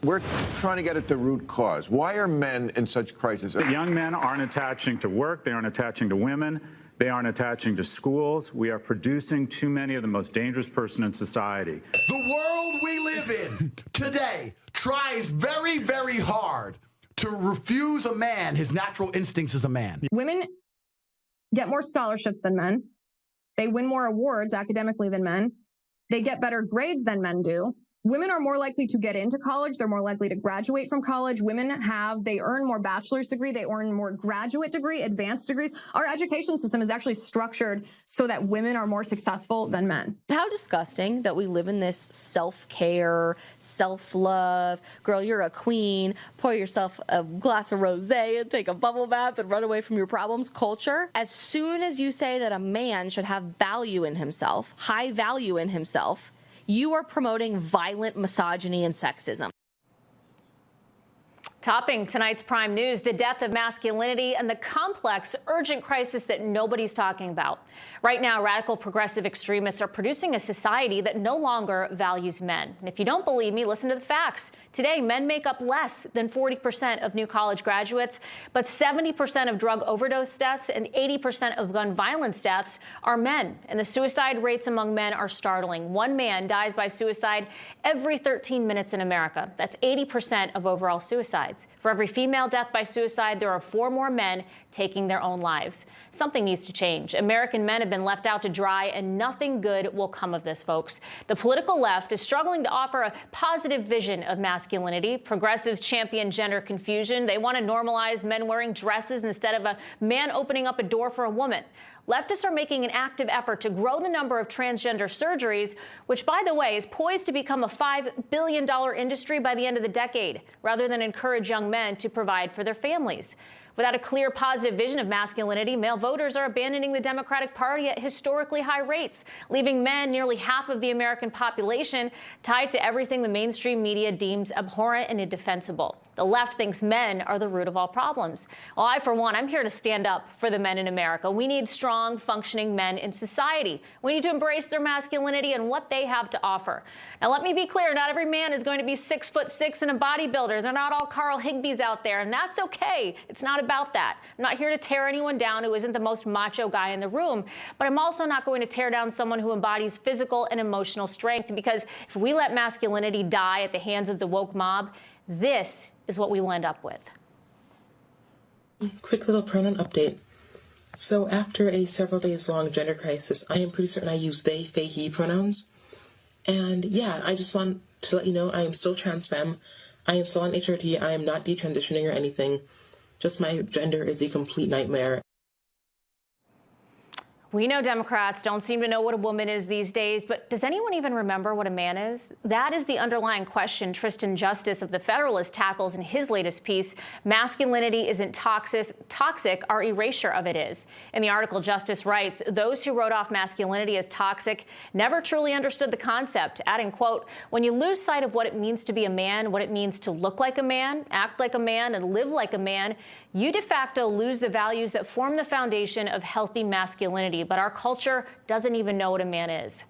We're trying to get at the root cause. Why are men in such crisis? Young men aren't attaching to work. They aren't attaching to women. They aren't attaching to schools. We are producing too many of the most dangerous person in society. The world we live in today tries very, very hard to refuse a man his natural instincts as a man. Women get more scholarships than men. They win more awards academically than men. They get better grades than men do. Women are more likely to get into college. They're more likely to graduate from college. They earn more bachelor's degree. They earn more graduate degree, advanced degrees. Our education system is actually structured so that women are more successful than men. How disgusting that we live in this self-care, self-love, girl, you're a queen, pour yourself a glass of rosé and take a bubble bath and run away from your problems culture. As soon as you say that a man should have value in himself, high value in himself, you are promoting violent misogyny and sexism. Topping tonight's Prime News, the death of masculinity and the complex, urgent crisis that nobody's talking about. Right now, radical progressive extremists are producing a society that no longer values men. And if you don't believe me, listen to the facts. Today, men make up less than 40% of new college graduates, but 70% of drug overdose deaths and 80% of gun violence deaths are men. And the suicide rates among men are startling. One man dies by suicide every 13 minutes in America. That's 80% of overall suicides. For every female death by suicide, there are 4 more men taking their own lives. Something needs to change. American men have been left out to dry, and nothing good will come of this, folks. The political left is struggling to offer a positive vision of masculinity. Progressives champion gender confusion. They want to normalize men wearing dresses instead of a man opening up a door for a woman. Leftists are making an active effort to grow the number of transgender surgeries, which, by the way, is poised to become a $5 billion industry by the end of the decade, rather than encourage young men to provide for their families. Without a clear positive vision of masculinity, male voters are abandoning the Democratic Party at historically high rates, leaving men, nearly half of the American population, tied to everything the mainstream media deems abhorrent and indefensible. The left thinks men are the root of all problems. Well, I, for one, I'm here to stand up for the men in America. We need strong, functioning men in society. We need to embrace their masculinity and what they have to offer. Now, let me be clear. Not every man is going to be 6'6" and a bodybuilder. They're not all Carl Higbees out there, and that's okay. It's not about that. I'm not here to tear anyone down who isn't the most macho guy in the room, but I'm also not going to tear down someone who embodies physical and emotional strength, because if we let masculinity die at the hands of the woke mob, this is what we will end up with. Quick little pronoun update. So after a several days long gender crisis, I am pretty certain I use they, he pronouns. And yeah, I just want to let you know I am still trans femme. I am still on HRT. I am not detransitioning or anything. Just my gender is a complete nightmare. We know Democrats don't seem to know what a woman is these days, but does anyone even remember what a man is? That is the underlying question Tristan Justice of The Federalist tackles in his latest piece, Masculinity Isn't Toxic, Our Erasure of It Is. In the article, Justice writes, those who wrote off masculinity as toxic never truly understood the concept, adding, quote, when you lose sight of what it means to be a man, what it means to look like a man, act like a man, and live like a man, you de facto lose the values that form the foundation of healthy masculinity. But our culture doesn't even know what a man is.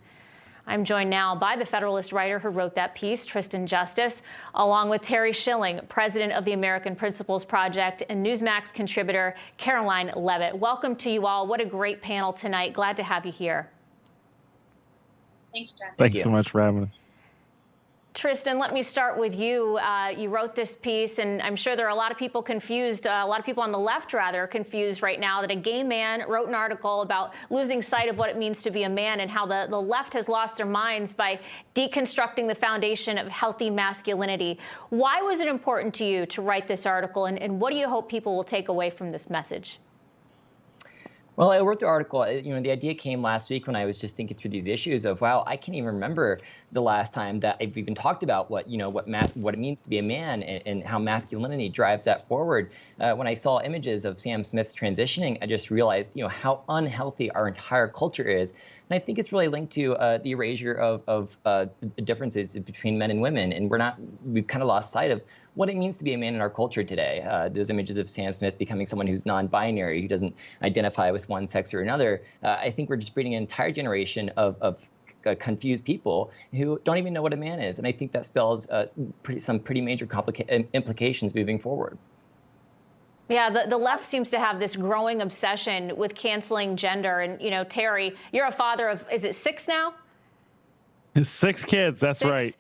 I'm joined now by the Federalist writer who wrote that piece, Tristan Justice, along with Terry Schilling, president of the American Principles Project, and Newsmax contributor Caroline Levitt. Welcome to you all. What a great panel tonight. Glad to have you here. Thanks, Jen. Thank you so much for having us. Tristan, let me start with you. You wrote this piece, and I'm sure there are a lot of people confused, a lot of people on the left, rather, confused right now that a gay man wrote an article about losing sight of what it means to be a man and how the left has lost their minds by deconstructing the foundation of healthy masculinity. Why was it important to you to write this article, and what do you hope people will take away from this message? Well, I wrote the article, the idea came last week when I was just thinking through these issues of, wow, I can't even remember the last time that I've even talked about what it means to be a man and how masculinity drives that forward. When I saw images of Sam Smith's transitioning, I just realized, how unhealthy our entire culture is. And I think it's really linked to the erasure of the differences between men and women. And we've kind of lost sight of what it means to be a man in our culture today. Those images of Sam Smith becoming someone who's non-binary, who doesn't identify with one sex or another. I think we're just breeding an entire generation of confused people who don't even know what a man is. And I think that spells some pretty major implications moving forward. Yeah, the left seems to have this growing obsession with canceling gender. And, you know, Terry, you're a father of, is it 6 now? 6 kids, that's 6? right.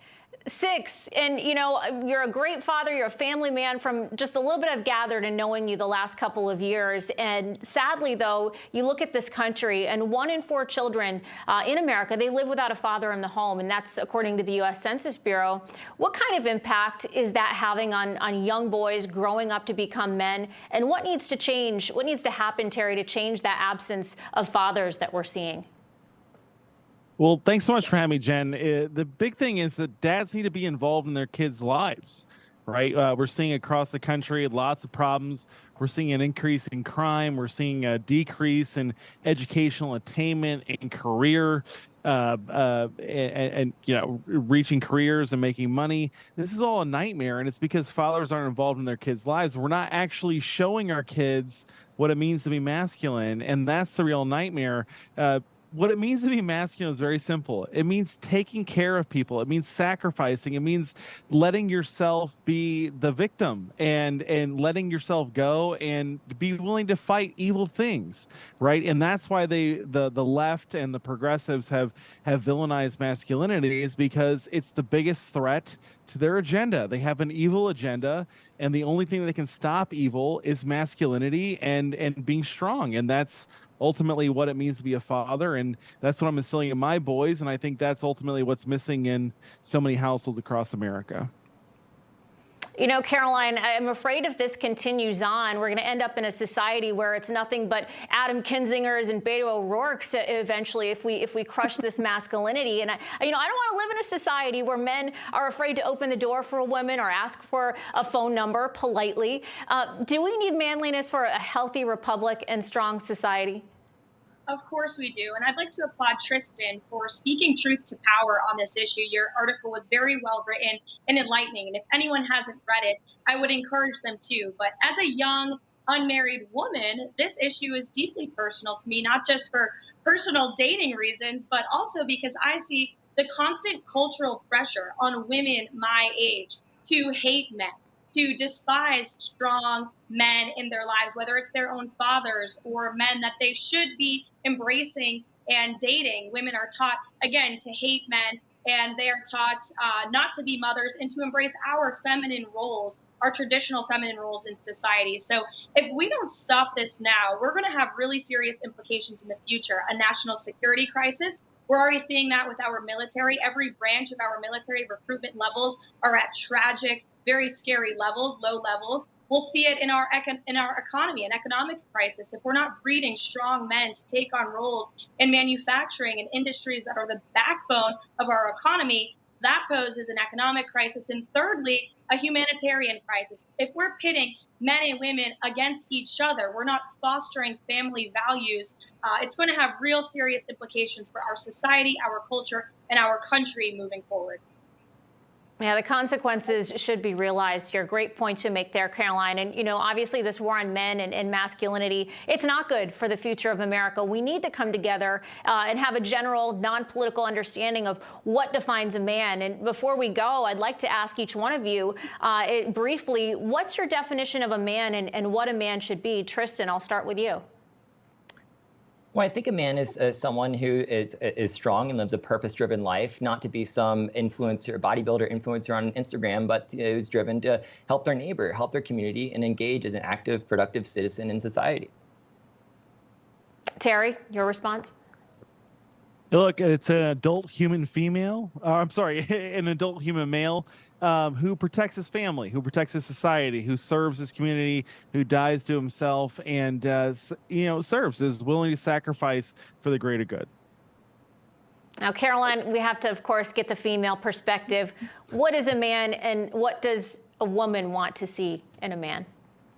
6. And, you know, you're a great father. You're a family man from just a little bit I've gathered in knowing you the last couple of years. And sadly, though, you look at this country and 1 in 4 children in America, they live without a father in the home. And that's according to the U.S. Census Bureau. What kind of impact is that having on young boys growing up to become men? And what needs to change? What needs to happen, Terry, to change that absence of fathers that we're seeing? Well, thanks so much for having me, Jen. The big thing is that dads need to be involved in their kids' lives, right? We're seeing across the country lots of problems. We're seeing an increase in crime. We're seeing a decrease in educational attainment and career, and you know, reaching careers and making money. This is all a nightmare, and it's because fathers aren't involved in their kids' lives. We're not actually showing our kids what it means to be masculine, and that's the real nightmare. What it means to be masculine is very simple. It means taking care of people. It means sacrificing. It means letting yourself be the victim and letting yourself go and be willing to fight evil things, right? And that's why the left and the progressives have villainized masculinity, is because it's the biggest threat to their agenda. They have an evil agenda, and the only thing that can stop evil is masculinity and being strong. And that's ultimately what it means to be a father, and that's what I'm instilling in my boys, and I think that's ultimately what's missing in so many households across America. You know, Caroline, I'm afraid if this continues on, we're going to end up in a society where it's nothing but Adam Kinzingers and Beto O'Rourke's eventually if we crush this masculinity. And I don't want to live in a society where men are afraid to open the door for a woman or ask for a phone number politely. Do we need manliness for a healthy republic and strong society? Of course we do. And I'd like to applaud Tristan for speaking truth to power on this issue. Your article was very well written and enlightening. And if anyone hasn't read it, I would encourage them to. But as a young, unmarried woman, this issue is deeply personal to me, not just for personal dating reasons, but also because I see the constant cultural pressure on women my age to hate men, to despise strong men in their lives, whether it's their own fathers or men that they should be embracing and dating. Women are taught, again, to hate men, and they are taught not to be mothers and to embrace our feminine roles, our traditional feminine roles in society. So if we don't stop this now, we're going to have really serious implications in the future, a national security crisis. We're already seeing that with our military. Every branch of our military recruitment levels are at tragic, very scary levels, low levels. We'll see it in our economy, an economic crisis. If we're not breeding strong men to take on roles in manufacturing and industries that are the backbone of our economy, that poses an economic crisis. And thirdly, a humanitarian crisis. If we're pitting men and women against each other, we're not fostering family values, it's going to have real serious implications for our society, our culture, and our country moving forward. Yeah, the consequences should be realized here. Great point to make there, Caroline. And, you know, obviously this war on men and masculinity, it's not good for the future of America. We need to come together and have a general non-political understanding of what defines a man. And before we go, I'd like to ask each one of you briefly, what's your definition of a man and what a man should be? Tristan, I'll start with you. Well, I think a man is someone who is strong and lives a purpose-driven life, not to be some influencer, bodybuilder influencer on Instagram, but is driven to help their neighbor, help their community, and engage as an active, productive citizen in society. Terry, your response? Look, it's an adult human female. I'm sorry, an adult human male who protects his family, who protects his society, who serves his community, who dies to himself, and serves, is willing to sacrifice for the greater good. Now, Caroline, we have to, of course, get the female perspective. What is a man, and what does a woman want to see in a man?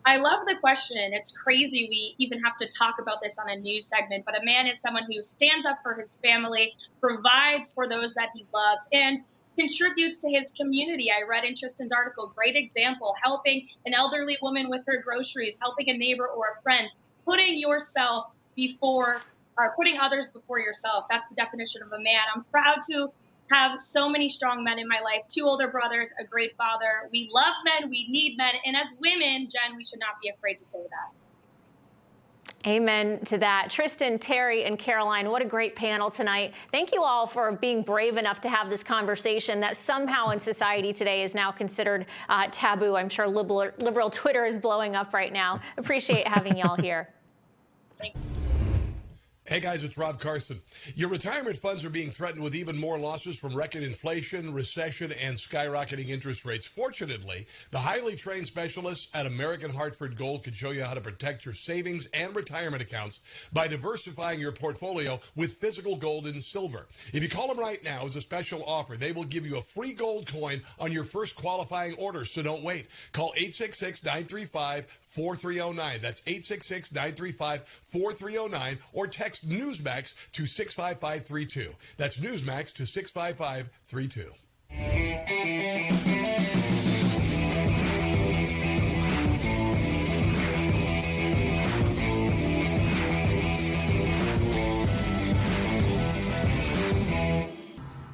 I love the question. It's crazy we even have to talk about this on a news segment, but a man is someone who stands up for his family, provides for those that he loves, and contributes to his community. I read in Tristan's article, great example, helping an elderly woman with her groceries, helping a neighbor or a friend, putting yourself before are putting others before yourself. That's the definition of a man. I'm proud to have so many strong men in my life, 2 older brothers, a great father. We love men, we need men. And as women, Jen, we should not be afraid to say that. Amen to that. Tristan, Terry, and Caroline, what a great panel tonight. Thank you all for being brave enough to have this conversation that somehow in society today is now considered taboo. I'm sure liberal Twitter is blowing up right now. Appreciate having y'all here. Thank you. Hey guys, it's Rob Carson. Your retirement funds are being threatened with even more losses from record inflation, recession, and skyrocketing interest rates. Fortunately, the highly trained specialists at American Hartford Gold can show you how to protect your savings and retirement accounts by diversifying your portfolio with physical gold and silver. If you call them right now as a special offer, they will give you a free gold coin on your first qualifying order, so don't wait. Call 866-935-4309. That's 866-935-4309, or text Newsmax to 65532. That's Newsmax to 65532.